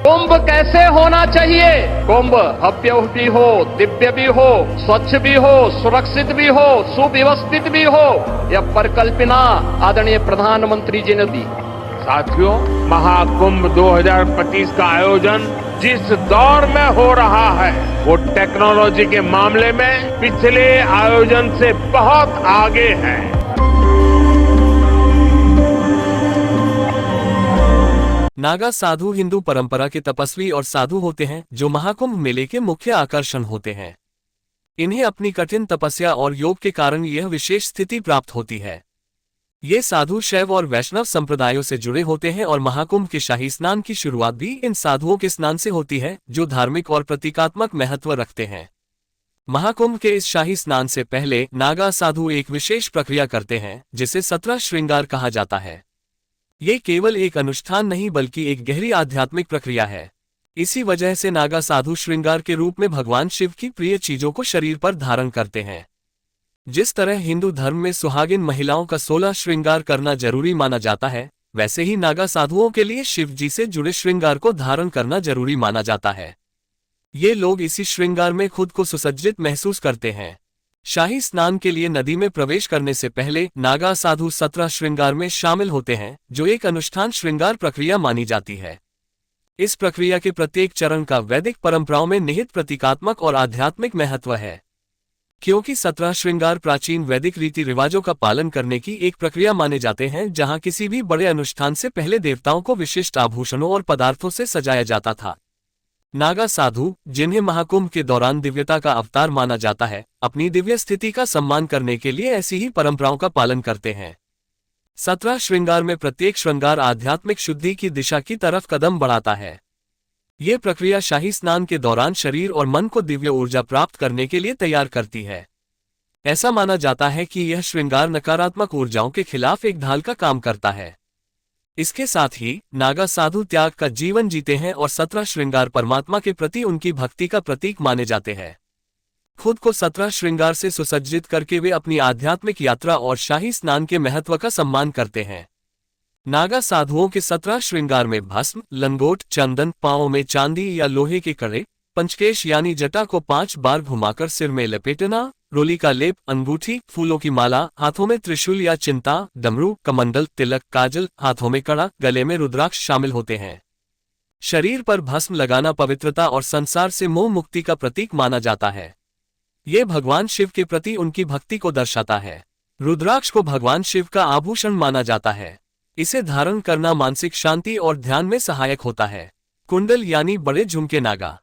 कुंभ कैसे होना चाहिए? कुंभ भव्य भी हो, दिव्य भी हो, स्वच्छ भी हो, सुरक्षित भी हो, सुव्यवस्थित भी हो। यह परिकल्पना आदरणीय प्रधानमंत्री जी ने दी। साथियों, महाकुंभ 2025 का आयोजन जिस दौर में हो रहा है वो टेक्नोलॉजी के मामले में पिछले आयोजन से बहुत आगे है। नागा साधु हिंदू परंपरा के तपस्वी और साधु होते हैं जो महाकुंभ मेले के मुख्य आकर्षण होते हैं। इन्हें अपनी कठिन तपस्या और योग के कारण यह विशेष स्थिति प्राप्त होती है। ये साधु शैव और वैष्णव संप्रदायों से जुड़े होते हैं और महाकुंभ के शाही स्नान की शुरुआत भी इन साधुओं के स्नान से होती है, जो धार्मिक और प्रतीकात्मक महत्व रखते हैं। महाकुंभ के इस शाही स्नान से पहले नागा साधु एक विशेष प्रक्रिया करते हैं जिसे 17 श्रृंगार कहा जाता है। ये केवल एक अनुष्ठान नहीं बल्कि एक गहरी आध्यात्मिक प्रक्रिया है। इसी वजह से नागा साधु श्रृंगार के रूप में भगवान शिव की प्रिय चीजों को शरीर पर धारण करते हैं। जिस तरह हिंदू धर्म में सुहागिन महिलाओं का 16 श्रृंगार करना जरूरी माना जाता है, वैसे ही नागा साधुओं के लिए शिव जी से जुड़े श्रृंगार को धारण करना जरूरी माना जाता है। ये लोग इसी श्रृंगार में खुद को सुसज्जित महसूस करते हैं। शाही स्नान के लिए नदी में प्रवेश करने से पहले नागा साधु 17 श्रृंगार में शामिल होते हैं, जो एक अनुष्ठान श्रृंगार प्रक्रिया मानी जाती है। इस प्रक्रिया के प्रत्येक चरण का वैदिक परंपराओं में निहित प्रतीकात्मक और आध्यात्मिक महत्व है। क्योंकि 17 श्रृंगार प्राचीन वैदिक रीति रिवाजों का पालन करने की एक प्रक्रिया माने जाते हैं, जहां किसी भी बड़े अनुष्ठान से पहले देवताओं को विशिष्ट आभूषणों और पदार्थों से सजाया जाता था। नागा साधु, जिन्हें महाकुंभ के दौरान दिव्यता का अवतार माना जाता है, अपनी दिव्य स्थिति का सम्मान करने के लिए ऐसी ही परंपराओं का पालन करते हैं। 17 श्रृंगार में प्रत्येक श्रृंगार आध्यात्मिक शुद्धि की दिशा की तरफ कदम बढ़ाता है। ये प्रक्रिया शाही स्नान के दौरान शरीर और मन को दिव्य ऊर्जा प्राप्त करने के लिए तैयार करती है। ऐसा माना जाता है कि यह श्रृंगार नकारात्मक ऊर्जाओं के खिलाफ एक ढाल का काम करता है। इसके साथ ही नागा साधु त्याग का जीवन जीते हैं और 17 श्रृंगार परमात्मा के प्रति उनकी भक्ति का प्रतीक माने जाते हैं। खुद को 17 श्रृंगार से सुसज्जित करके वे अपनी आध्यात्मिक यात्रा और शाही स्नान के महत्व का सम्मान करते हैं। नागा साधुओं के 17 श्रृंगार में भस्म, लंगोट, चंदन, पांवों में चांदी या लोहे के कड़े, पंचकेश यानी जटा को 5 बार घुमाकर सिर में लपेटना, रोली का लेप, अंगूठी, फूलों की माला, हाथों में त्रिशूल या चिंता, डमरू, कमंडल, तिलक, काजल, हाथों में कड़ा, गले में रुद्राक्ष शामिल होते हैं। शरीर पर भस्म लगाना पवित्रता और संसार से मोह मुक्ति का प्रतीक माना जाता है। ये भगवान शिव के प्रति उनकी भक्ति को दर्शाता है। रुद्राक्ष को भगवान शिव का आभूषण माना जाता है। इसे धारण करना मानसिक शांति और ध्यान में सहायक होता है। कुंडल यानी बड़े झुमके नागा